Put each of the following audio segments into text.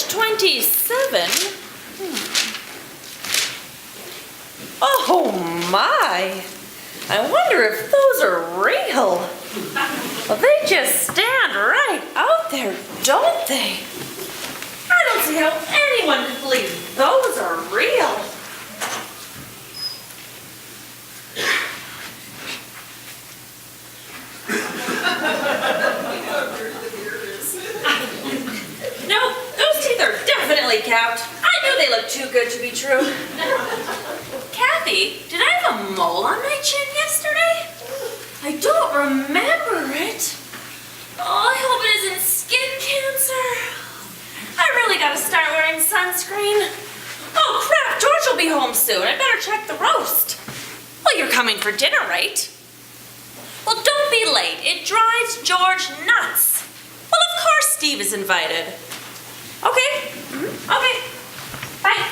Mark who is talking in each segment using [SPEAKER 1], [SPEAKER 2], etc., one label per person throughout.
[SPEAKER 1] March 27? Oh my! I wonder if those are real. Well, they just stand right out there, don't they? I don't see how anyone could believe those are real. No, those teeth are definitely capped. I knew they looked too good to be true. Kathy, did I have a mole on my chin yesterday? I don't remember it. Oh, I hope it isn't skin cancer. I really gotta start wearing sunscreen. Oh crap, George will be home soon. I better check the roast. Well, you're coming for dinner, right? Well, don't be late. It drives George nuts. Well, of course Steve is invited. Okay. Okay. Bye.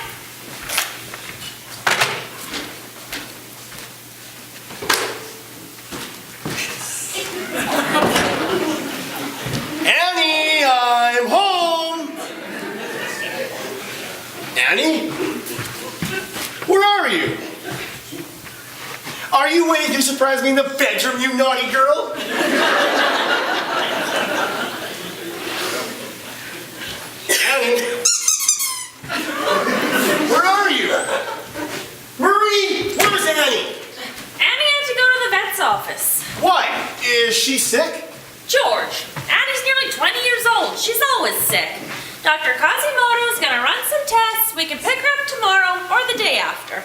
[SPEAKER 2] Annie, I'm home. Annie? Where are you? Are you waiting to surprise me in the bedroom, you naughty girl? Annie? Where are you? Marie, where's Annie?
[SPEAKER 1] Annie had to go to the vet's office.
[SPEAKER 2] Why? Is she sick?
[SPEAKER 1] George, Annie's nearly 20 years old. She's always sick. Dr. Quasimodo's gonna run some tests. We can pick her up tomorrow or the day after.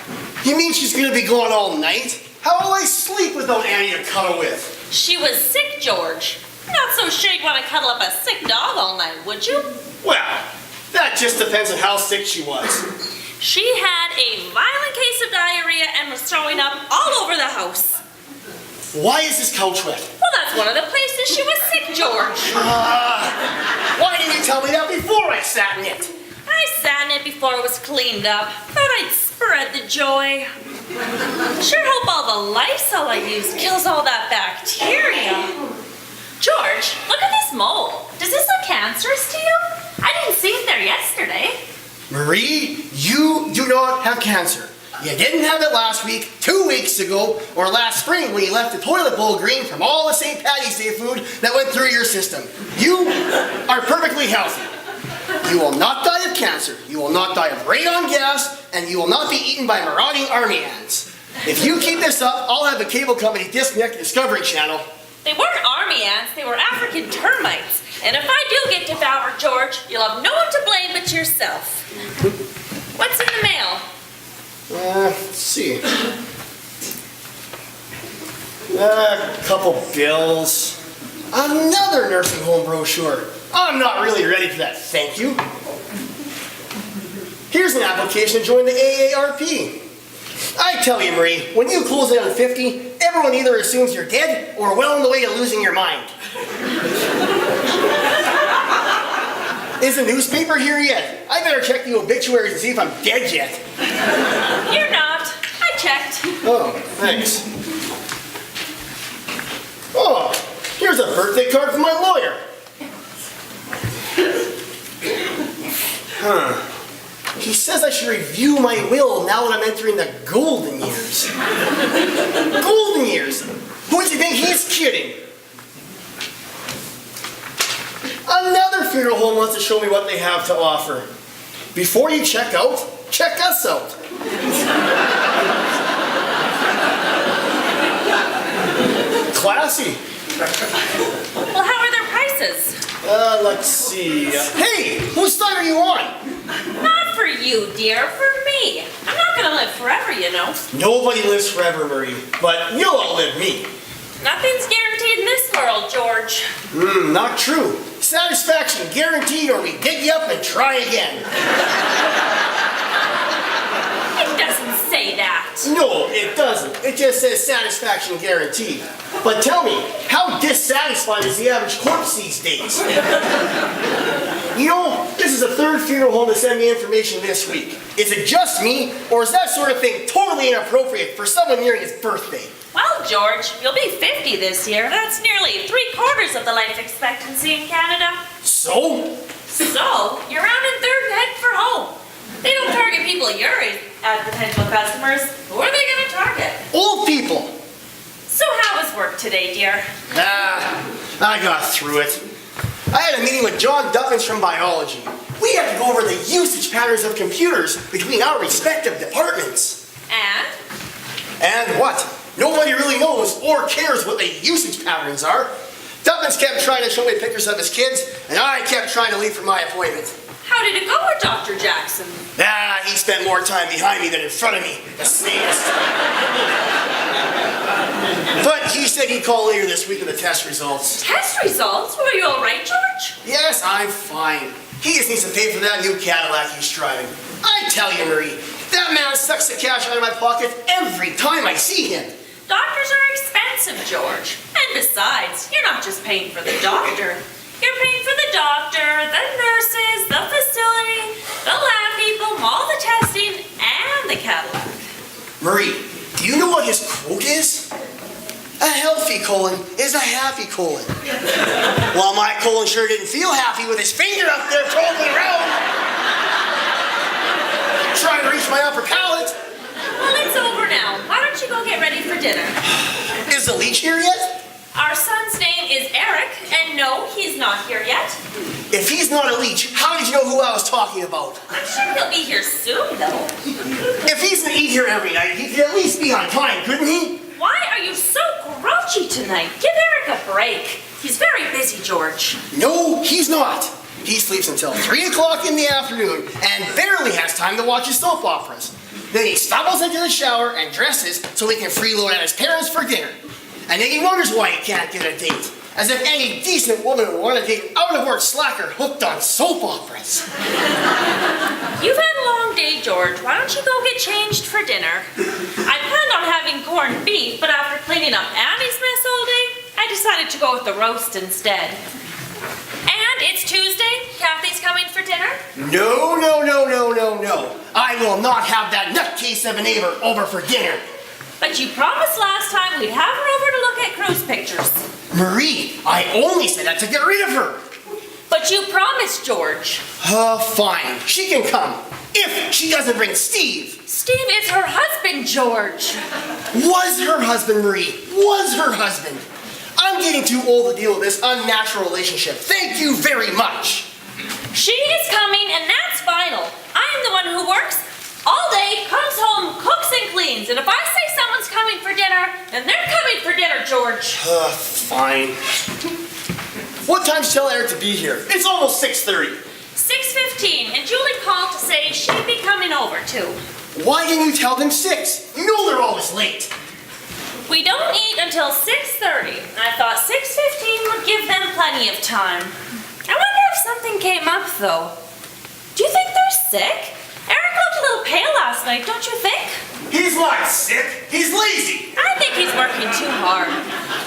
[SPEAKER 2] You mean she's gonna be gone all night? How will I sleep without Annie to cuddle with?
[SPEAKER 1] She was sick, George. Not so sure you'd want to cuddle up a sick dog all night, would you?
[SPEAKER 2] Well, that just depends on how sick she was.
[SPEAKER 1] She had a violent case of diarrhea and was throwing up all over the house.
[SPEAKER 2] Why is this couch wet?
[SPEAKER 1] Well, that's one of the places she was sick, George.
[SPEAKER 2] Why didn't you tell me that before I sat in it?
[SPEAKER 1] I sat in it before it was cleaned up. Thought I'd spread the joy. Sure hope all the Lysol I used kills all that bacteria. George, look at this mole. Does this look cancerous to you? I didn't see it there yesterday.
[SPEAKER 2] Marie, you do not have cancer. You didn't have it last week, 2 weeks ago, or last spring when you left the toilet bowl green from all the St. Paddy's Day food that went through your system. You are perfectly healthy. You will not die of cancer, you will not die of radon gas, and you will not be eaten by marauding army ants. If you keep this up, I'll have the cable company disconnect the Discovery Channel.
[SPEAKER 1] They weren't army ants, they were African termites. And if I do get devoured, George, you'll have no one to blame but yourself. What's in the mail?
[SPEAKER 2] Let's see. A couple bills. Another nursing home brochure. I'm not really ready for that, thank you. Here's an application to join the AARP. I tell you, Marie, when you close in on 50, everyone either assumes you're dead or well on the way to losing your mind. Is the newspaper here yet? I better check the obituaries and see if I'm dead yet.
[SPEAKER 1] You're not. I checked.
[SPEAKER 2] Oh, thanks. Oh, here's a birthday card from my lawyer. He says I should review my will now that I'm entering the golden years. Golden years? Who does he think he's kidding? Another funeral home wants to show me what they have to offer. Before you check out, check us out. Classy.
[SPEAKER 1] Well, how are their prices?
[SPEAKER 2] Let's see. Hey, whose side are you on?
[SPEAKER 1] Not for you, dear, for me. I'm not gonna live forever, you know.
[SPEAKER 2] Nobody lives forever, Marie, but you'll outlive me.
[SPEAKER 1] Nothing's guaranteed in this world, George.
[SPEAKER 2] Not true. Satisfaction guaranteed or we dig you up and try again.
[SPEAKER 1] It doesn't say that.
[SPEAKER 2] No, it doesn't. It just says satisfaction guaranteed. But tell me, how dissatisfied is the average corpse these days? You know, this is the third funeral home to send me information this week. Is it just me, or is that sort of thing totally inappropriate for someone nearing his birthday?
[SPEAKER 1] Well, George, you'll be 50 this year. That's nearly 3/4 of the life expectancy in Canada.
[SPEAKER 2] So?
[SPEAKER 1] So, you're rounding third and heading for home. They don't target people your age as potential customers. Who are they going to target?
[SPEAKER 2] Old people.
[SPEAKER 1] So how was work today, dear?
[SPEAKER 2] I got through it. I had a meeting with Johnathon from biology. We had to go over the usage patterns of computers between our respective departments.
[SPEAKER 1] And?
[SPEAKER 2] And what? Nobody really knows or cares what the usage patterns are. Duffins kept trying to show me pictures of his kids, and I kept trying to leave for my appointment.
[SPEAKER 1] How did it go with Dr. Jackson?
[SPEAKER 2] He spent more time behind me than in front of me, the sadist. But he said he'd call later this week with the test results.
[SPEAKER 1] Test results? Were you all right, George?
[SPEAKER 2] Yes, I'm fine. He just needs to pay for that new Cadillac he's driving. I tell you, Marie, that man sucks the cash out of my pocket every time I see him.
[SPEAKER 1] Doctors are expensive, George. And besides, you're not just paying for the doctor. You're paying for the doctor, the nurses, the facility, the lab people, all the testing, and the Cadillac.
[SPEAKER 2] Marie, do you know what his quote is? A healthy colon is a happy colon. Well, my colon sure didn't feel happy with his finger up there probing around, trying to reach my upper palate.
[SPEAKER 1] Well, it's over now. Why don't you go get ready for dinner?
[SPEAKER 2] Is the leech here yet?
[SPEAKER 1] Our son's name is Eric, and no, he's not here yet.
[SPEAKER 2] If he's not a leech, how did you know who I was talking about?
[SPEAKER 1] I'm sure he'll be here soon, though.
[SPEAKER 2] If he's gonna eat here every night, he could at least be on time, couldn't he?
[SPEAKER 1] Why are you so grouchy tonight? Give Eric a break. He's very busy, George.
[SPEAKER 2] No, he's not. He sleeps until 3 o'clock in the afternoon and barely has time to watch his soap operas. Then he stumbles into the shower and dresses so he can freeload at his parents for dinner. And then he wonders why he can't get a date. As if any decent woman would want to date an out-of-work slacker hooked on soap operas.
[SPEAKER 1] You've had a long day, George. Why don't you go get changed for dinner? I planned on having corned beef, but after cleaning up Annie's mess all day, I decided to go with the roast instead. And it's Tuesday. Kathy's coming for dinner?
[SPEAKER 2] No. I will not have that nutcase of a neighbor over for dinner.
[SPEAKER 1] But you promised last time we'd have her over to look at cruise pictures.
[SPEAKER 2] Marie, I only said that to get rid of her.
[SPEAKER 1] But you promised, George.
[SPEAKER 2] Fine. She can come. If she doesn't bring Steve.
[SPEAKER 1] Steve is her husband, George.
[SPEAKER 2] Was her husband, Marie. Was her husband. I'm getting too old to deal with this unnatural relationship. Thank you very much.
[SPEAKER 1] She is coming, and that's final. I'm the one who works all day, comes home, cooks and cleans. And if I say someone's coming for dinner, then they're coming for dinner, George.
[SPEAKER 2] Fine. What time's tell Eric to be here? It's almost 6:30.
[SPEAKER 1] 6:15, and Julie called to say she'd be coming over too.
[SPEAKER 2] Why didn't you tell them 6? You know they're always late.
[SPEAKER 1] We don't eat until 6:30. I thought 6:15 would give them plenty of time. I wonder if something came up, though. Do you think they're sick? Eric looked a little pale last night, don't you think?
[SPEAKER 2] He's not sick. He's lazy.
[SPEAKER 1] I think he's working too hard.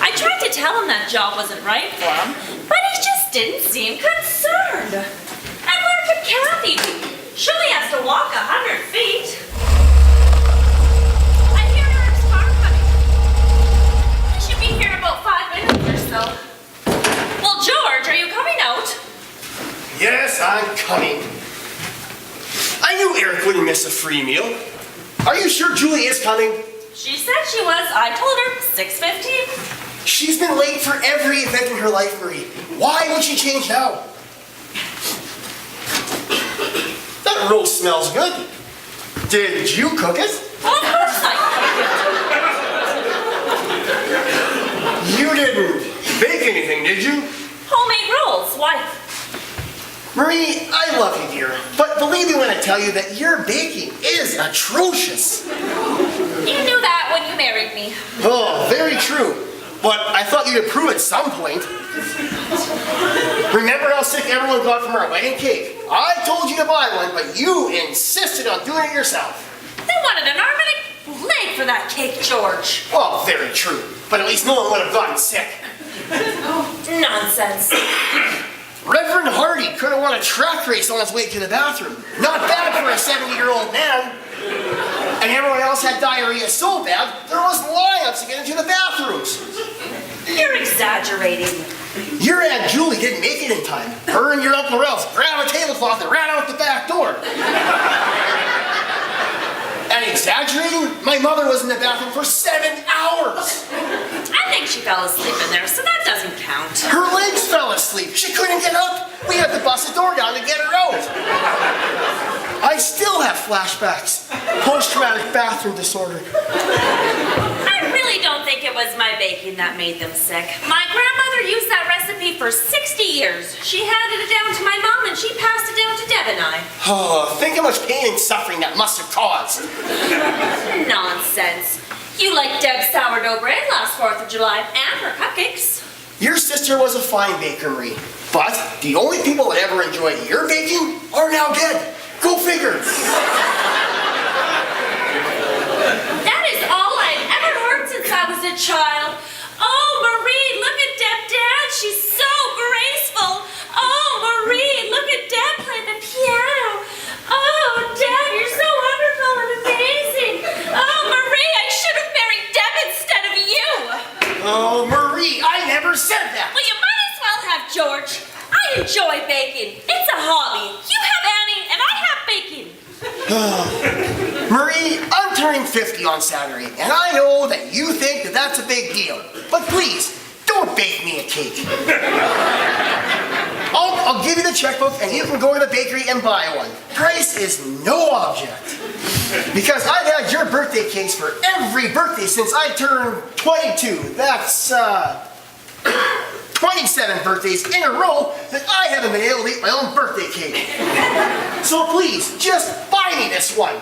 [SPEAKER 1] I tried to tell him that job wasn't right for him, but he just didn't seem concerned. And where could Kathy be? She only has to walk 100 feet. I hear Eric's car coming. He should be here in about 5 minutes or so. Well, George, are you coming out?
[SPEAKER 2] Yes, I'm coming. I knew Eric wouldn't miss a free meal. Are you sure Julie is coming?
[SPEAKER 1] She said she was. I told her 6:15.
[SPEAKER 2] She's been late for every event in her life, Marie. Why would she change now? That roast smells good. Did you cook it?
[SPEAKER 1] Well, of course I cooked it.
[SPEAKER 2] You didn't bake anything, did you?
[SPEAKER 1] Homemade rolls. Why?
[SPEAKER 2] Marie, I love you, dear, but believe me when I tell you that your baking is atrocious.
[SPEAKER 1] You knew that when you married me.
[SPEAKER 2] Oh, very true. But I thought you'd approve at some point. Remember how sick everyone got from our wedding cake? I told you to buy one, but you insisted on doing it yourself.
[SPEAKER 1] They wanted an arm and a leg for that cake, George.
[SPEAKER 2] Well, very true. But at least no one would have gotten sick.
[SPEAKER 1] Nonsense.
[SPEAKER 2] Reverend Hardy could have won a track race on his way to the bathroom. Not bad for a 70-year-old man. And everyone else had diarrhea so bad, there was lines to get into the bathrooms.
[SPEAKER 1] You're exaggerating.
[SPEAKER 2] Your Aunt Julie didn't make it in time. Her and your Uncle Ralph grabbed a tablecloth and ran out the back door. And exaggerating? My mother was in the bathroom for 7 hours.
[SPEAKER 1] I think she fell asleep in there, so that doesn't count.
[SPEAKER 2] Her legs fell asleep. She couldn't get up. We had to bust the door down to get her out. I still have flashbacks. Post-traumatic bathroom disorder.
[SPEAKER 1] I really don't think it was my baking that made them sick. My grandmother used that recipe for 60 years. She handed it down to my mom and she passed it down to Deb and I.
[SPEAKER 2] Oh, think how much pain and suffering that must have caused.
[SPEAKER 1] Nonsense. You liked Deb's sourdough bread last 4th of July and her cupcakes.
[SPEAKER 2] Your sister was a fine baker, Marie. But the only people that ever enjoyed your baking are now dead. Go figure.
[SPEAKER 1] That is all I've ever heard since I was a child. Oh, Marie, look at Deb dance. She's so graceful. Oh, Marie, look at Deb play the piano. Oh, Deb, you're so wonderful and amazing. Oh, Marie, I should have married Deb instead of you.
[SPEAKER 2] Oh, Marie, I never said that.
[SPEAKER 1] Well, you might as well have George. I enjoy baking. It's a hobby. You have Annie and I have baking.
[SPEAKER 2] Marie, I'm turning 50 on Saturday, and I know that you think that that's a big deal. But please, don't bake me a cake. I'll give you the checkbook, and you can go to the bakery and buy one. Price is no object. Because I've had your birthday cakes for every birthday since I turned 22. That's, 27 birthdays in a row that I haven't been able to eat my own birthday cake. So please, just buy me this one.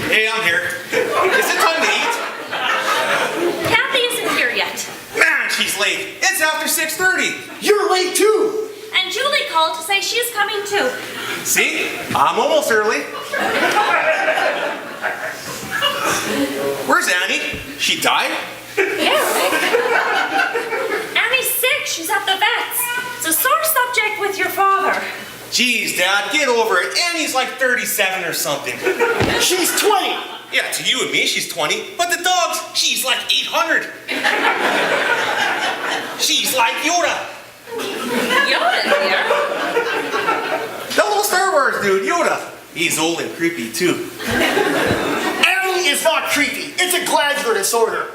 [SPEAKER 3] Hey, I'm here. Is it time to eat?
[SPEAKER 1] Kathy isn't here yet.
[SPEAKER 3] Man, she's late. It's after 6:30.
[SPEAKER 2] You're late too.
[SPEAKER 1] And Julie called to say she's coming too.
[SPEAKER 3] See? I'm almost early. Where's Annie? She died?
[SPEAKER 1] Eric? Annie's sick. She's at the vet's. It's a sore subject with your father.
[SPEAKER 3] Jeez, Dad, get over it. Annie's like 37 or something.
[SPEAKER 2] She's 20.
[SPEAKER 3] Yeah, to you and me, she's 20. But the dogs, she's like 800. She's like Yoda.
[SPEAKER 1] Yoda's here.
[SPEAKER 3] The little Star Wars dude, Yoda. He's old and creepy, too.
[SPEAKER 2] Annie is not creepy. It's a glandular disorder.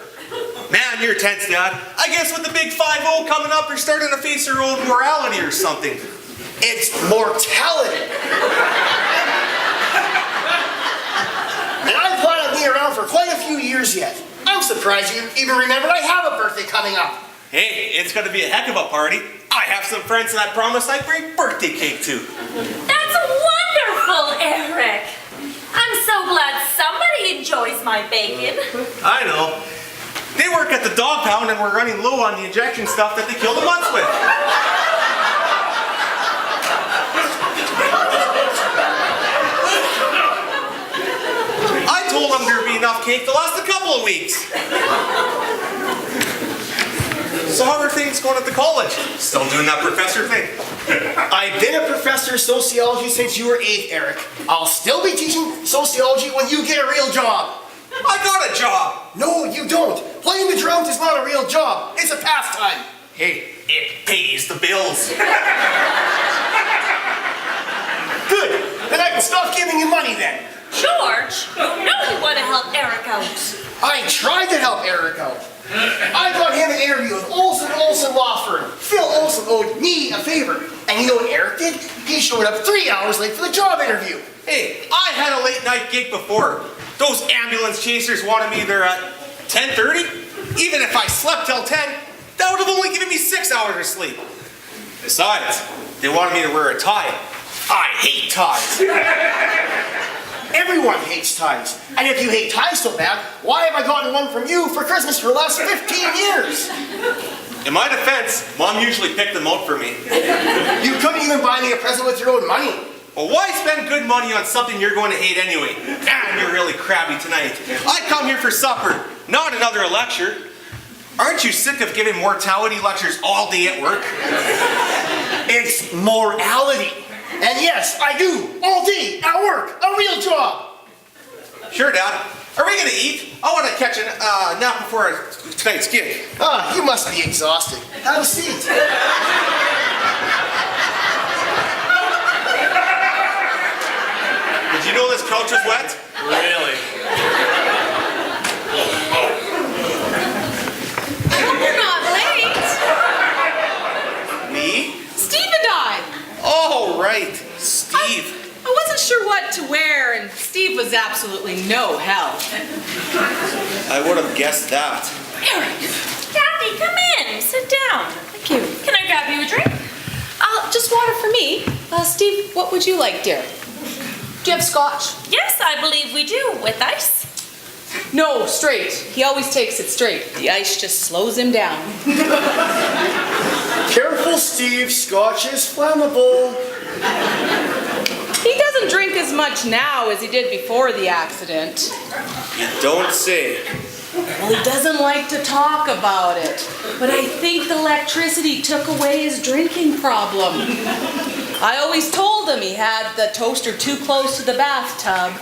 [SPEAKER 3] Man, you're tense, Dad. I guess with the big 5-0 coming up, you're starting to face your own morality or something.
[SPEAKER 2] It's mortality. And I've planned on being around for quite a few years yet. I'm surprised you even remembered I have a birthday coming up.
[SPEAKER 3] Hey, it's gonna be a heck of a party. I have some friends that I promised I'd bring birthday cake to.
[SPEAKER 1] That's wonderful, Eric. I'm so glad somebody enjoys my bacon.
[SPEAKER 3] I know. They work at the dog pound and we're running low on the injection stuff that they kill the months with. I told them there'd be enough cake to last a couple of weeks. So how are things going at the college? Still doing that professor thing?
[SPEAKER 2] I've been a professor of sociology since you were 8, Eric. I'll still be teaching sociology when you get a real job.
[SPEAKER 3] I got a job.
[SPEAKER 2] No, you don't. Playing the drums is not a real job. It's a pastime.
[SPEAKER 3] Hey, it pays the bills.
[SPEAKER 2] Good. Then I can stop giving you money then.
[SPEAKER 1] George, you know you want to help Eric out.
[SPEAKER 2] I tried to help Eric out. I got him an interview with Olson Law Firm. Phil Olson owed me a favor. And you know what Eric did? He showed up 3 hours late for the job interview.
[SPEAKER 3] Hey, I had a late night gig before. Those ambulance chasers wanted me there at 10:30. Even if I slept till 10, that would have only given me 6 hours of sleep. Besides, they wanted me to wear a tie. I hate ties.
[SPEAKER 2] Everyone hates ties. And if you hate ties so bad, why have I gotten one from you for Christmas for the last 15 years?
[SPEAKER 3] In my defense, Mom usually picked them out for me.
[SPEAKER 2] You couldn't even buy me a present with your own money.
[SPEAKER 3] Well, why spend good money on something you're going to hate anyway? Man, you're really crabby tonight. I come here for supper, not another lecture. Aren't you sick of giving mortality lectures all day at work?
[SPEAKER 2] It's morality. And yes, I do, all day, at work, a real job.
[SPEAKER 3] Sure, Dad. Are we gonna eat? I want to catch a nap before tonight's gig.
[SPEAKER 2] Ah, you must be exhausted. Have a seat.
[SPEAKER 3] Did you know this couch was wet?
[SPEAKER 4] Really?
[SPEAKER 5] We're not late.
[SPEAKER 3] Me?
[SPEAKER 5] Steve and I.
[SPEAKER 3] Oh, right. Steve.
[SPEAKER 5] I wasn't sure what to wear, and Steve was absolutely no help.
[SPEAKER 3] I would have guessed that.
[SPEAKER 1] Kathy, come in. Sit down.
[SPEAKER 5] Thank you.
[SPEAKER 1] Can I grab you a drink?
[SPEAKER 5] Just water for me. Steve, what would you like, dear? Do you have scotch?
[SPEAKER 1] Yes, I believe we do, with ice.
[SPEAKER 5] No, straight. He always takes it straight. The ice just slows him down.
[SPEAKER 2] Careful, Steve. Scotch is flammable.
[SPEAKER 5] He doesn't drink as much now as he did before the accident.
[SPEAKER 3] You don't say.
[SPEAKER 5] Well, he doesn't like to talk about it. But I think the electricity took away his drinking problem. I always told him he had the toaster too close to the bathtub.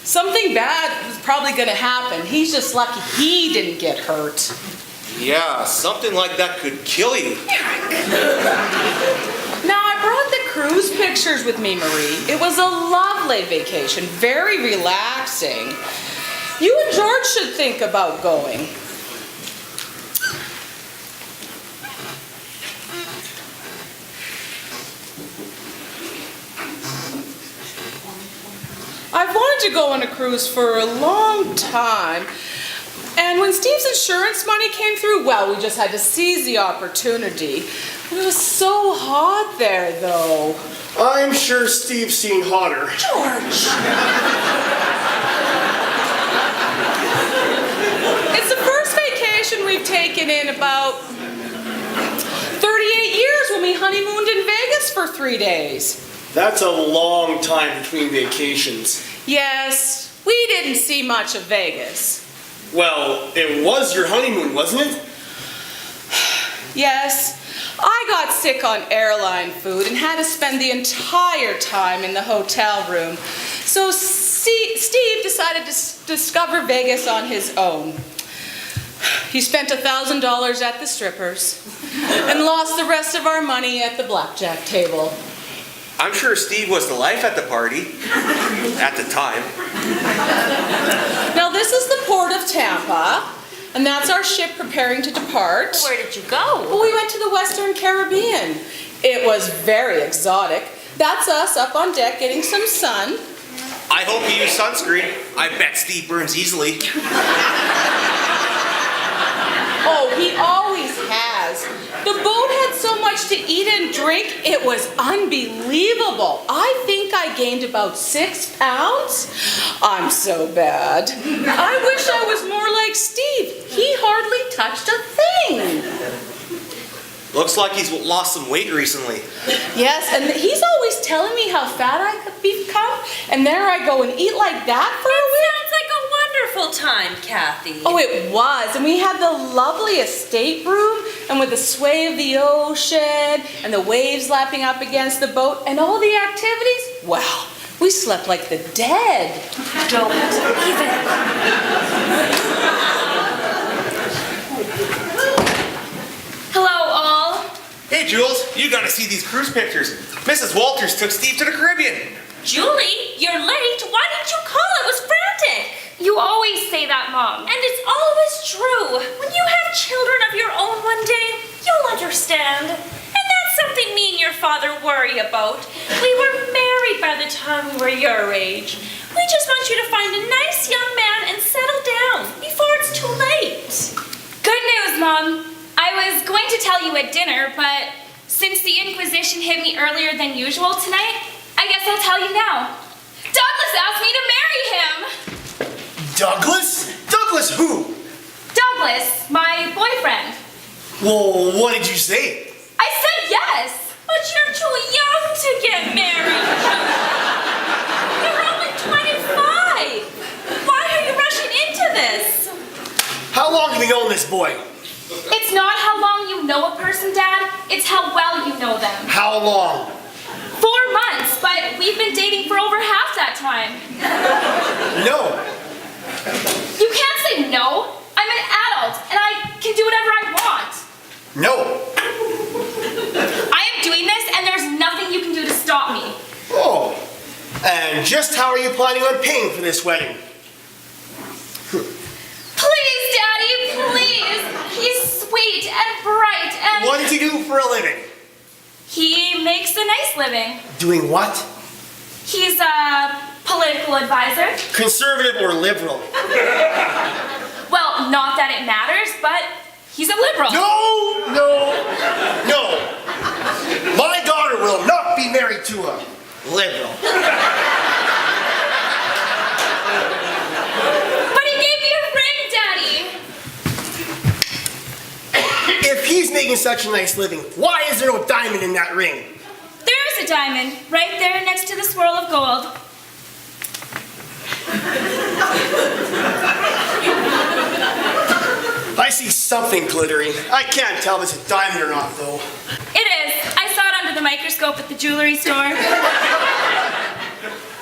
[SPEAKER 5] Something bad was probably going to happen. He's just lucky he didn't get hurt.
[SPEAKER 3] Yeah, something like that could kill you.
[SPEAKER 5] Now, I brought the cruise pictures with me, Marie. It was a lovely vacation, very relaxing. You and George should think about going. I've wanted to go on a cruise for a long time. And when Steve's insurance money came through, well, we just had to seize the opportunity. It was so hot there, though.
[SPEAKER 2] I'm sure Steve's seen hotter.
[SPEAKER 5] George! It's the first vacation we've taken in about 38 years when we honeymooned in Vegas for 3 days.
[SPEAKER 2] That's a long time between vacations.
[SPEAKER 5] Yes, we didn't see much of Vegas.
[SPEAKER 2] Well, it was your honeymoon, wasn't it?
[SPEAKER 5] Yes, I got sick on airline food and had to spend the entire time in the hotel room. So Steve decided to discover Vegas on his own. He spent $1,000 at the strippers and lost the rest of our money at the blackjack table.
[SPEAKER 3] I'm sure Steve was the life at the party. At the time.
[SPEAKER 5] Now this is the port of Tampa, and that's our ship preparing to depart.
[SPEAKER 1] Where did you go?
[SPEAKER 5] Well, we went to the Western Caribbean. It was very exotic. That's us up on deck getting some sun.
[SPEAKER 3] I hope you use sunscreen. I bet Steve burns easily.
[SPEAKER 5] Oh, he always has. The boat had so much to eat and drink, it was unbelievable. I think I gained about 6 pounds. I'm so bad. I wish I was more like Steve. He hardly touched a thing.
[SPEAKER 3] Looks like he's lost some weight recently.
[SPEAKER 5] Yes, and he's always telling me how fat I could become, and there I go and eat like that for a week.
[SPEAKER 1] Sounds like a wonderful time, Kathy.
[SPEAKER 5] Oh, it was. And we had the loveliest stateroom, and with the sway of the ocean and the waves lapping up against the boat and all the activities, wow, we slept like the dead.
[SPEAKER 1] Don't even. Hello, all.
[SPEAKER 3] Hey, Jules, you gotta see these cruise pictures. Mrs. Walters took Steve to the Caribbean.
[SPEAKER 1] Julie, you're late. Why didn't you call? It was frantic.
[SPEAKER 6] You always say that, Mom.
[SPEAKER 1] And it's always true. When you have children of your own one day, you'll understand. And that's something me and your father worry about. We were married by the time we were your age. We just want you to find a nice young man and settle down before it's too late.
[SPEAKER 6] Good news, Mom. I was going to tell you at dinner, but since the Inquisition hit me earlier than usual tonight, I guess I'll tell you now. Douglas asked me to marry him.
[SPEAKER 2] Douglas? Douglas who?
[SPEAKER 6] Douglas, my boyfriend.
[SPEAKER 2] Well, what did you say?
[SPEAKER 6] I said yes.
[SPEAKER 1] But you're too young to get married. You're only 25. Why are you rushing into this?
[SPEAKER 2] How long have you known this boy?
[SPEAKER 6] It's not how long you know a person, Dad. It's how well you know them.
[SPEAKER 2] How long?
[SPEAKER 6] but we've been dating for over half that time.
[SPEAKER 2] No.
[SPEAKER 6] You can't say no. I'm an adult, and I can do whatever I want.
[SPEAKER 2] No.
[SPEAKER 6] I am doing this, and there's nothing you can do to stop me.
[SPEAKER 2] Oh. And just how are you planning on paying for this wedding?
[SPEAKER 6] Please, Daddy, please. He's sweet and bright and...
[SPEAKER 2] What does he do for a living?
[SPEAKER 6] He makes a nice living.
[SPEAKER 2] Doing what?
[SPEAKER 6] He's a political advisor.
[SPEAKER 2] Conservative or liberal?
[SPEAKER 6] Well, not that it matters, but he's a liberal.
[SPEAKER 2] No, no, no. My daughter will not be married to a liberal.
[SPEAKER 6] But he gave me a ring, Daddy.
[SPEAKER 2] If he's making such a nice living, why is there no diamond in that ring?
[SPEAKER 6] There's a diamond right there next to the swirl of gold.
[SPEAKER 2] I see something glittering. I can't tell if it's a diamond or not, though.
[SPEAKER 6] It is. I saw it under the microscope at the jewelry store.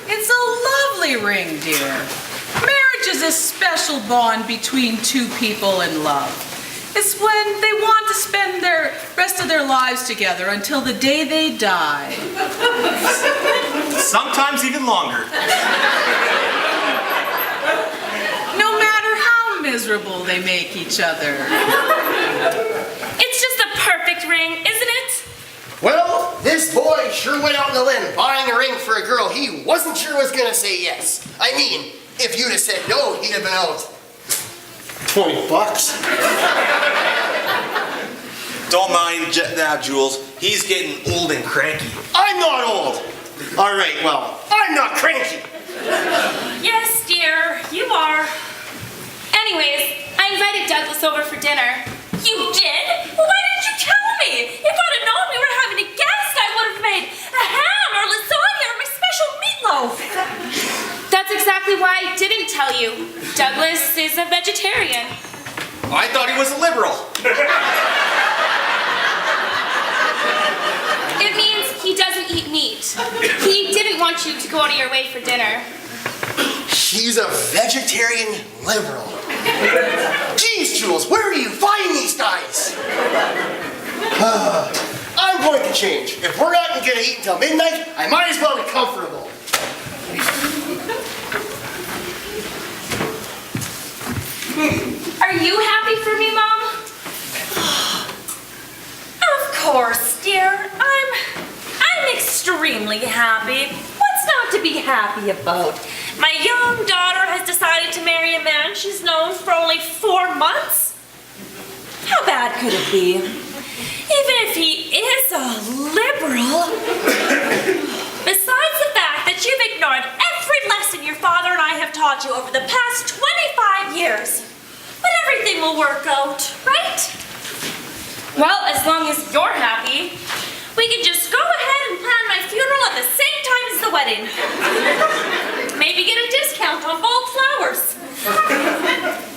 [SPEAKER 5] It's a lovely ring, dear. Marriage is a special bond between two people in love. It's when they want to spend the rest of their lives together until the day they die.
[SPEAKER 3] Sometimes even longer.
[SPEAKER 5] No matter how miserable they make each other.
[SPEAKER 6] It's just a perfect ring, isn't it?
[SPEAKER 2] Well, this boy sure went out on a limb buying a ring for a girl he wasn't sure was gonna say yes. I mean, if you'd have said no, he'd have been out $20.
[SPEAKER 3] Don't mind that, Jules. He's getting old and cranky.
[SPEAKER 2] I'm not old. All right, well, I'm not cranky.
[SPEAKER 6] Yes, dear, you are. Anyways, I invited Douglas over for dinner. You did? Well, why didn't you tell me? If I'd have known we were having a guest, I would have made a ham or lasagna or my special meatloaf. That's exactly why I didn't tell you. Douglas is a vegetarian.
[SPEAKER 3] I thought he was a liberal.
[SPEAKER 6] It means he doesn't eat meat. He didn't want you to go out of your way for dinner.
[SPEAKER 2] He's a vegetarian liberal. Geez, Jules, where do you find these guys? I'm going to change. If we're not going to eat until midnight, I might as well be comfortable.
[SPEAKER 6] Are you happy for me, Mom?
[SPEAKER 1] Of course, dear. I'm extremely happy. What's not to be happy about? My young daughter has decided to marry a man she's known for only 4 months. How bad could it be? Even if he is a liberal. Besides the fact that you've ignored every lesson your father and I have taught you over the past 25 years. But everything will work out, right?
[SPEAKER 6] Well, as long as you're happy.
[SPEAKER 1] We can just go ahead and plan my funeral at the same time as the wedding. Maybe get a discount on bulk flowers.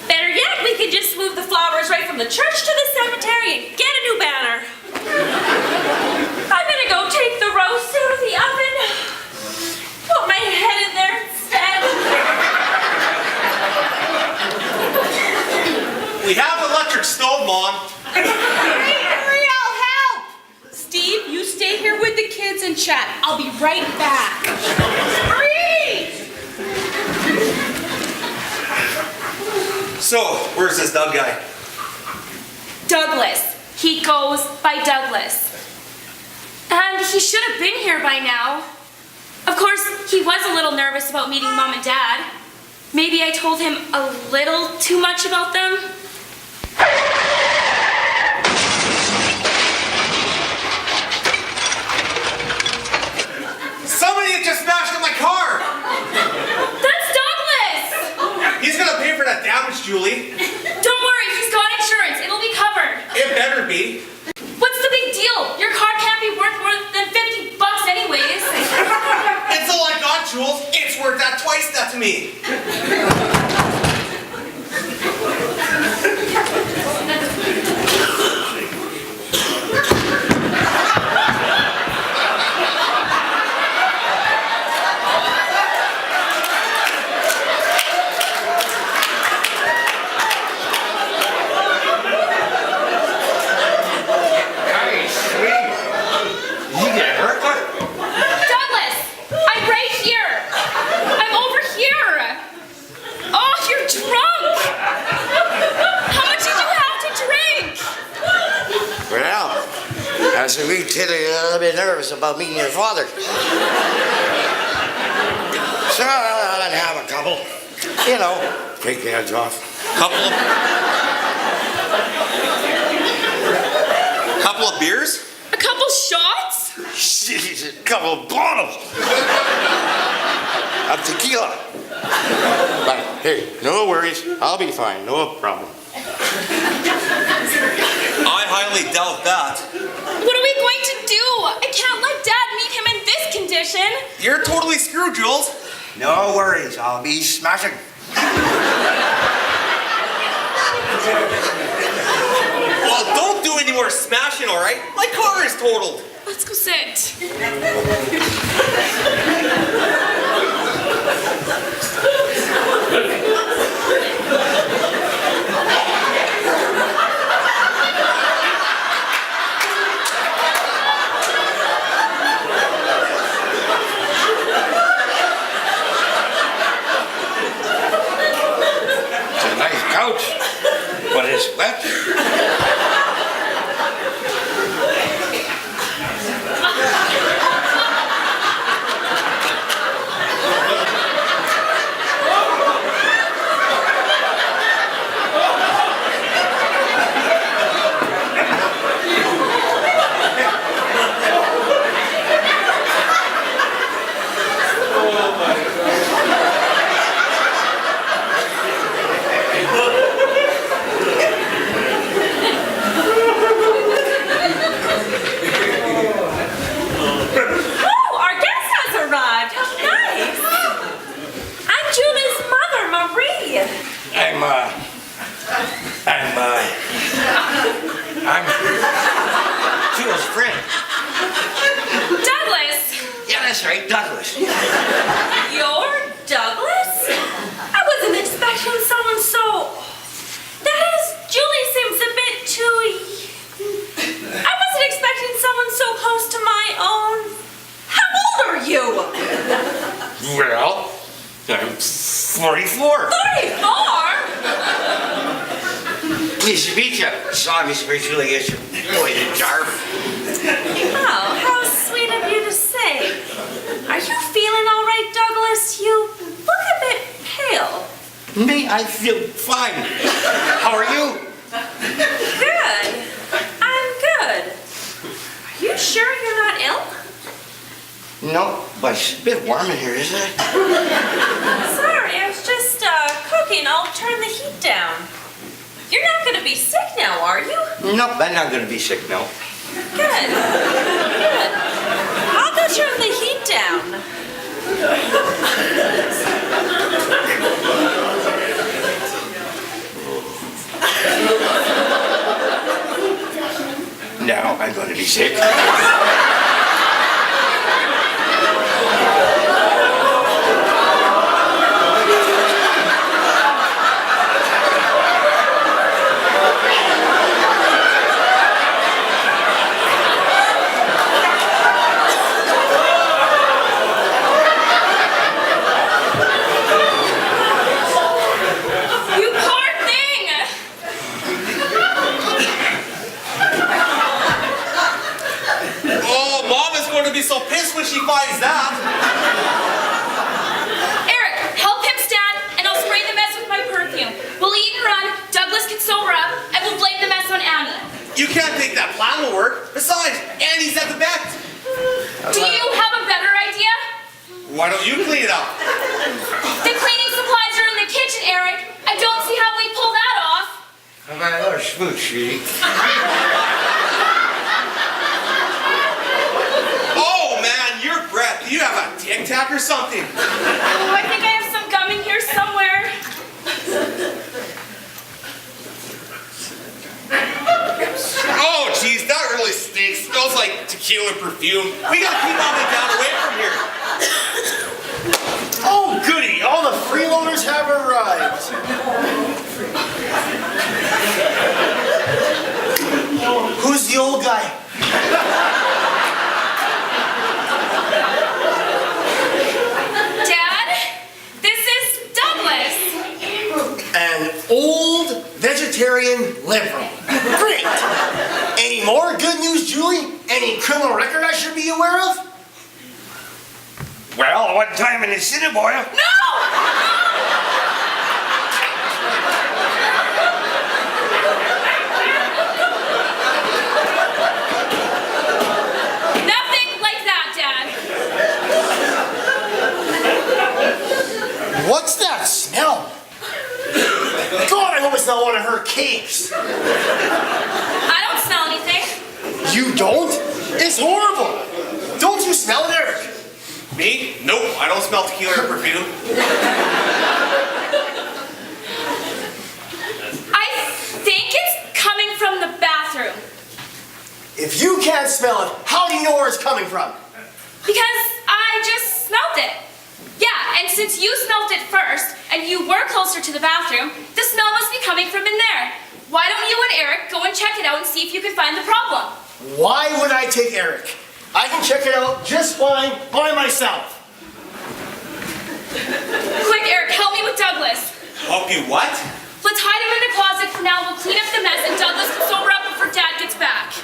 [SPEAKER 1] Better yet, we can just move the flowers right from the church to the cemetery and get a new banner. I'm gonna go take the roast out of the oven. Put my head in there instead.
[SPEAKER 3] We have an electric stove, Mom.
[SPEAKER 5] Hurry, I'll help! Steve, you stay here with the kids and chat. I'll be right back. Hurry!
[SPEAKER 3] So, where's this Doug guy?
[SPEAKER 6] Douglas. He goes by Douglas. And he should have been here by now. Of course, he was a little nervous about meeting Mom and Dad. Maybe I told him a little too much about them.
[SPEAKER 3] Somebody just smashed in my car.
[SPEAKER 6] That's Douglas!
[SPEAKER 3] He's gonna pay for that damage, Julie.
[SPEAKER 6] Don't worry, he's got insurance. It'll be covered.
[SPEAKER 3] It better be.
[SPEAKER 6] What's the big deal? Your car can't be worth more than $50 anyways.
[SPEAKER 3] It's all I got, Jules. It's worth that twice that to me.
[SPEAKER 4] nervous about meeting your father. So I'd have a couple. You know, take the edge off.
[SPEAKER 3] Couple of beers?
[SPEAKER 6] A couple shots?
[SPEAKER 4] Jeez, a couple of bottles of tequila. But hey, no worries. I'll be fine. No problem.
[SPEAKER 3] I highly doubt that.
[SPEAKER 6] What are we going to do? I can't let Dad meet him in this condition.
[SPEAKER 3] You're totally screwed, Jules.
[SPEAKER 4] No worries. I'll be smashing.
[SPEAKER 3] Well, don't do any more smashing, all right? My car is totaled.
[SPEAKER 6] Let's go sit.
[SPEAKER 4] It's a nice couch, but it's wet. I'm Jules' friend.
[SPEAKER 6] Douglas!
[SPEAKER 4] Yeah, that's right, Douglas.
[SPEAKER 1] You're Douglas? I wasn't expecting someone so... That is, Julie seems a bit too... I wasn't expecting someone so close to my own... How old are you?
[SPEAKER 4] Well, I'm 44.
[SPEAKER 1] 34?
[SPEAKER 4] Pleased to meet you. Saw me spiritually as your boy in jar.
[SPEAKER 1] Oh, how sweet of you to say. Are you feeling all right, Douglas? You look a bit pale.
[SPEAKER 4] Me, I feel fine. How are you?
[SPEAKER 1] Good. I'm good. Are you sure you're not ill?
[SPEAKER 4] No, but it's a bit warm in here, isn't it?
[SPEAKER 1] Sorry, I was just cooking. I'll turn the heat down. You're not going to be sick now, are you?
[SPEAKER 4] Nope, I'm not going to be sick now.
[SPEAKER 1] Good. Good. I'll go turn the heat down.
[SPEAKER 4] Now I'm going to be sick.
[SPEAKER 3] So pissed when she finds that.
[SPEAKER 6] Eric, help him stand, and I'll spray the mess with my perfume. We'll eat and run, Douglas can sober up, and we'll blame the mess on Annie.
[SPEAKER 3] You can't think that plan will work. Besides, Annie's at the vet.
[SPEAKER 6] Do you have a better idea?
[SPEAKER 3] Why don't you clean it up?
[SPEAKER 6] The cleaning supplies are in the kitchen, Eric. I don't see how we pull that off.
[SPEAKER 4] How about another smooch, sweetie?
[SPEAKER 3] Do you have a Tic Tac or something?
[SPEAKER 6] Oh, I think I have some gum in here somewhere.
[SPEAKER 3] Oh, geez, that really stinks. Smells like tequila perfume. We gotta keep on it down away from here.
[SPEAKER 2] Oh, goody! All the freeloaders have arrived. Who's the old guy? An old vegetarian liberal. Great. Any more good news, Julie? Any criminal record I should be aware
[SPEAKER 7] all one time in the Cinnabon.
[SPEAKER 6] Nothing like that, Dad.
[SPEAKER 2] What's that smell? God, I hope it's not one of her cakes.
[SPEAKER 6] I don't smell anything.
[SPEAKER 2] You don't? It's horrible. Don't you smell it, Eric?
[SPEAKER 3] Me? Nope, I don't smell tequila or perfume.
[SPEAKER 6] I think it's coming from the bathroom.
[SPEAKER 2] If you can't smell it, how do you know where it's coming from?
[SPEAKER 6] Because I just smelled it. Yeah, and since you smelled it first, and you were closer to the bathroom, the smell must be coming from in there. Why don't you and Eric go and check it out and see if you can find the problem?
[SPEAKER 2] Why would I take Eric? I can check it out just fine by myself.
[SPEAKER 6] Quick, Eric, help me with Douglas.
[SPEAKER 3] Help you what?
[SPEAKER 6] Let's hide him in the closet for now. We'll clean up the mess, and Douglas can sober up before Dad gets back.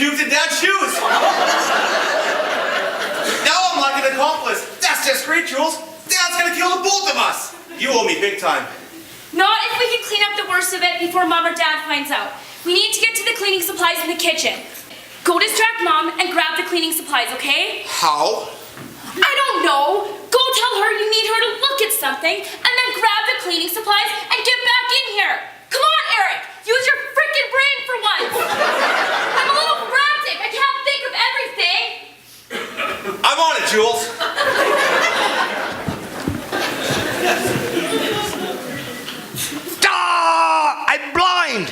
[SPEAKER 3] Puked in Dad's shoes! Now I'm like an accomplice. That's just great, Jules. Dad's gonna kill the both of us. You owe me big time.
[SPEAKER 6] Not if we can clean up the worst of it before Mom or Dad finds out. We need to get to the cleaning supplies in the kitchen. Go distract Mom and grab the cleaning supplies, okay?
[SPEAKER 3] How?
[SPEAKER 6] I don't know. Go tell her you need her to look at something, and then grab the cleaning supplies and get back in here. Come on, Eric. Use your freaking brain for once. I'm a little frantic. I can't think of everything.
[SPEAKER 3] I'm on it, Jules.
[SPEAKER 7] I'm blind.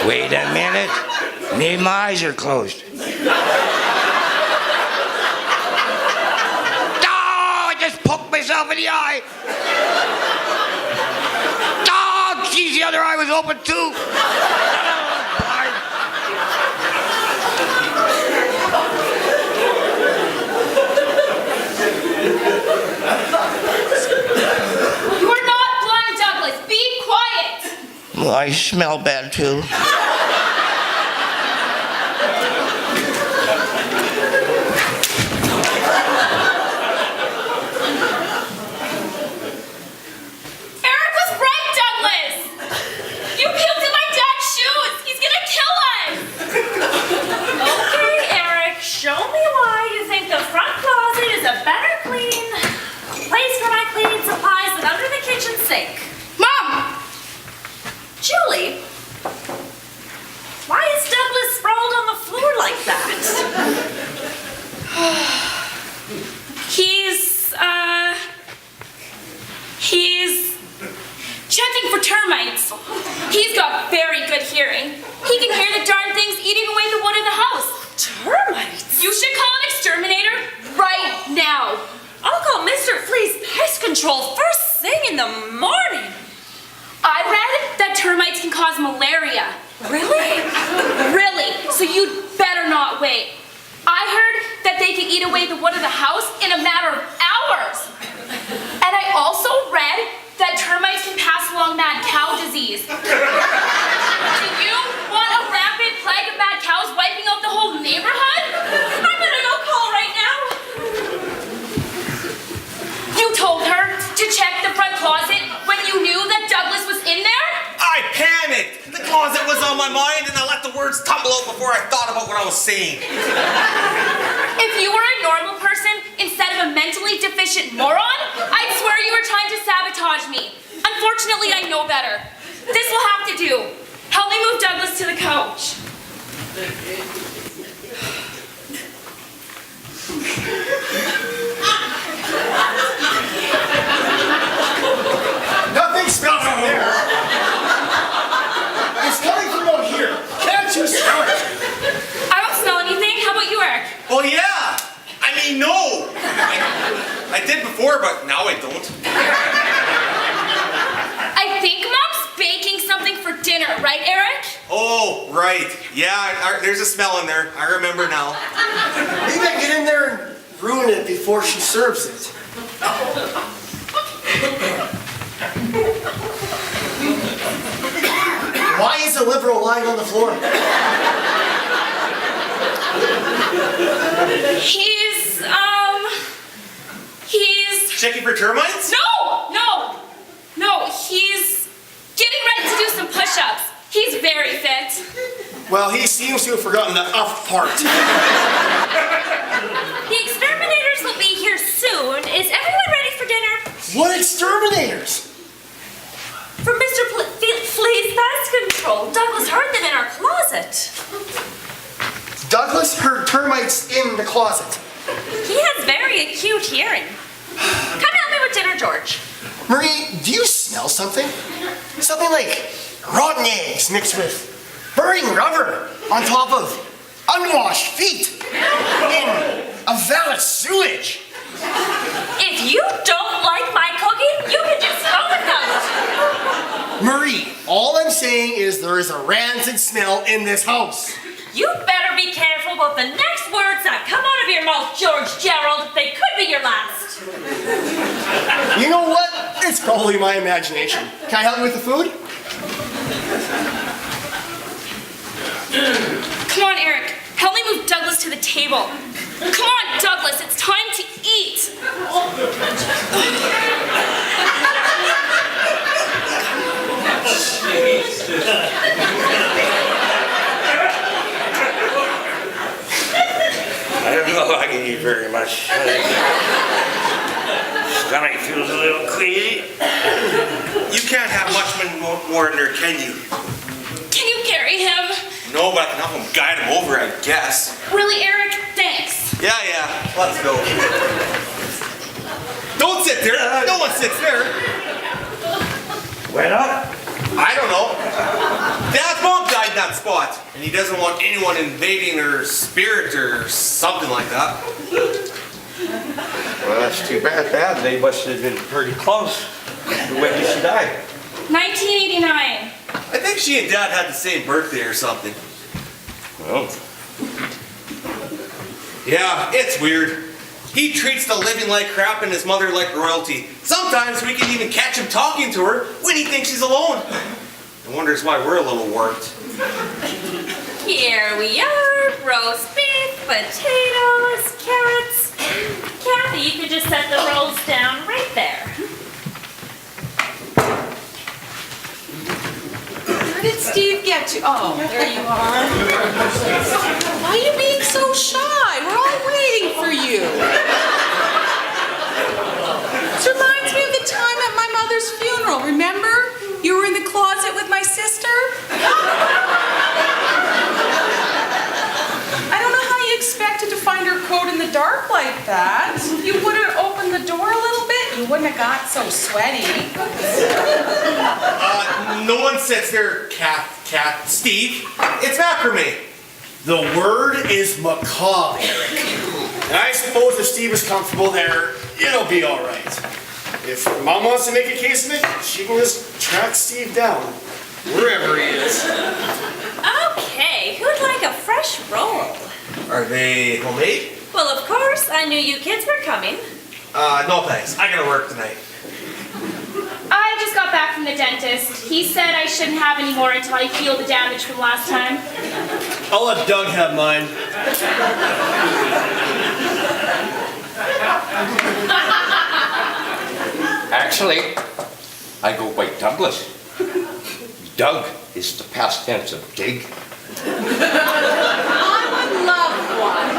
[SPEAKER 7] Wait a minute. Maybe my eyes are closed. I just poked myself in the eye. Geez, the other eye was open too.
[SPEAKER 6] You are not blind, Douglas. Be quiet.
[SPEAKER 7] Well, I smell bad too.
[SPEAKER 1] Show me why you think the front closet is a better place for my cleaning supplies than under the kitchen sink.
[SPEAKER 6] Mom!
[SPEAKER 1] Julie, why is Douglas sprawled on the floor like that?
[SPEAKER 6] He's checking for termites. He's got very good hearing. He can hear the darn things eating away the wood in the house.
[SPEAKER 1] Termites?
[SPEAKER 6] You should call an exterminator right now.
[SPEAKER 1] I'll call Mr. Flea's pest control first thing in the morning.
[SPEAKER 6] I read that termites can cause malaria.
[SPEAKER 1] Really?
[SPEAKER 6] Really? So you'd better not wait. I heard that they can eat away the wood of the house in a matter of hours. And I also read that termites can pass along mad cow disease. Do you want a rampant plague of mad cows wiping out the whole neighborhood?
[SPEAKER 1] I'm gonna go call right now.
[SPEAKER 6] You told her to check the front closet when you knew that Douglas was in there?
[SPEAKER 3] I panicked. The closet was on my mind and I let the words tumble out before I thought about what I was saying.
[SPEAKER 6] If you were a normal person instead of a mentally deficient moron, I'd swear you were trying to sabotage me. Unfortunately, I know better. This will have to do. Help me move Douglas to the couch.
[SPEAKER 2] Nothing smells from there. It's coming from out here. Can't
[SPEAKER 3] Oh, right. Yeah, there's a smell in there. I remember now.
[SPEAKER 2] Maybe I get in there and ruin it before she serves it. Why is a liberal lying on the floor?
[SPEAKER 6] He's...
[SPEAKER 3] Checking for termites?
[SPEAKER 6] No, he's getting ready to do some push-ups. He's very fit.
[SPEAKER 2] Well, he seems to have forgotten the up part.
[SPEAKER 1] The exterminators will be here soon. Is everyone ready for dinner?
[SPEAKER 2] What exterminators?
[SPEAKER 1] From Mr. Flea's pest control. Douglas heard them in our closet.
[SPEAKER 2] Douglas heard termites in the closet.
[SPEAKER 1] He has very acute hearing. Come help me with dinner, George.
[SPEAKER 2] Marie, do you smell something? Something like rotten eggs mixed with burning rubber on top of unwashed feet in a vat of sewage.
[SPEAKER 1] If you don't like my cooking, you can just go without.
[SPEAKER 2] Marie, all I'm saying is there is a rancid smell in this house.
[SPEAKER 1] You better be careful about the next words that come out of your mouth, George Gerald. They could be your last.
[SPEAKER 2] You know what? It's probably my imagination. Can I help you with the food?
[SPEAKER 6] Come on, Eric. Help me move Douglas to the table. Come on, Douglas. It's time to eat.
[SPEAKER 7] I don't know if I can eat very much. Stomach feels a little queasy.
[SPEAKER 3] You can't have much more in there, can you?
[SPEAKER 6] Can you carry him?
[SPEAKER 3] No, but I can help him guide him over, I guess.
[SPEAKER 6] Really, Eric? Thanks.
[SPEAKER 3] Yeah, let's go. Don't sit there. No one sits there.
[SPEAKER 7] Why not?
[SPEAKER 3] I don't know. Dad's mom died in that spot, and he doesn't want anyone invading her spirit or something like that.
[SPEAKER 4] Well, that's too bad. They must have been pretty close. When did she die?
[SPEAKER 6] 1989.
[SPEAKER 3] I think she and Dad had the same birthday or something.
[SPEAKER 4] Well,
[SPEAKER 3] Yeah, it's weird. He treats the living like crap and his mother like royalty. Sometimes we can even catch him talking to her when he thinks he's alone. And wonders why we're a little warped.
[SPEAKER 1] Here we are. Roast beef, potatoes, carrots. Kathy, you could just set the rolls down right there.
[SPEAKER 5] Where did Steve get to? Oh, there you are. Why are you being so shy? We're all waiting for you. This reminds me of the time at my mother's funeral. Remember? You were in the closet with my sister? I don't know how you expected to find her coat in the dark like that. If you would have opened the door a little bit, you wouldn't have got so sweaty.
[SPEAKER 3] No one sits there, Cat, Steve. It's macrame.
[SPEAKER 2] The word is macabre, Eric. And I suppose if Steve is comfortable there, it'll be all right. If Mom wants to make a case of it, she can just track Steve down, wherever he is.
[SPEAKER 1] Okay, who'd like a fresh roll?
[SPEAKER 3] Are they homemade?
[SPEAKER 1] Well, of course, I knew you kids were coming.
[SPEAKER 3] No thanks. I gotta work tonight.
[SPEAKER 6] I just got back from the dentist. He said I shouldn't have any more until I heal the damage from last time.
[SPEAKER 2] I'll let Doug have mine.
[SPEAKER 4] actually, I go by Douglas. Doug is the past tense of dig.
[SPEAKER 5] I would love one.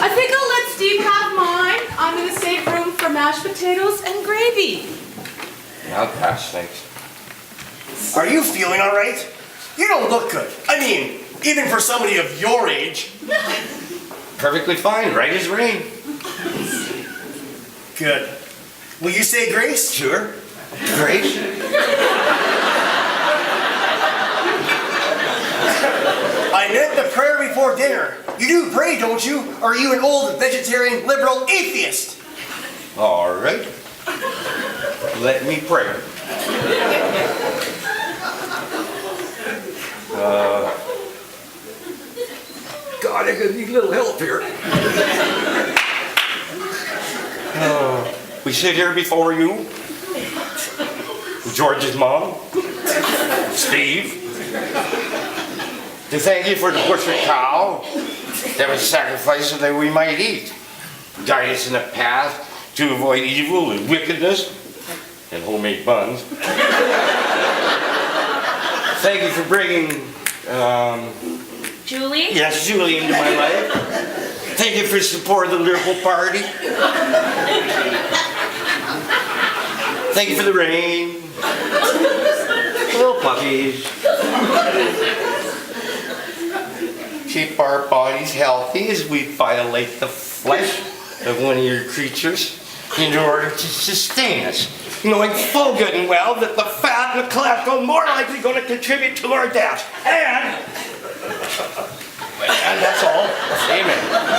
[SPEAKER 5] I think I'll let Steve have mine. I'm in the safe room for mashed potatoes and gravy.
[SPEAKER 4] I'll pass, thanks.
[SPEAKER 2] Are you feeling all right? You don't look good. I mean, even for somebody of your age.
[SPEAKER 4] Perfectly fine, right as rain.
[SPEAKER 2] Good. Will you say grace?
[SPEAKER 4] Sure. Grace?
[SPEAKER 2] I meant the prayer before dinner. You do pray, don't you? Or are you an old vegetarian liberal atheist?
[SPEAKER 4] All right. Let me pray. God, I could need a little help here. We sit here before you, George's mom, Steve, to thank you for the butchered cow that was sacrificed so that we might eat. Guide us in a path to avoid evil and wickedness and homemade buns. Thank you for bringing,
[SPEAKER 6] Julie?
[SPEAKER 4] yes, Julie into my life. Thank you for supporting the Liberal Party. Thank you for the rain. Little puppies. Keep our bodies healthy as we violate the flesh of one of your creatures in order to sustain us, knowing full good and well that the fat and the cholesterol are more likely going to contribute to our death. And that's all. Amen.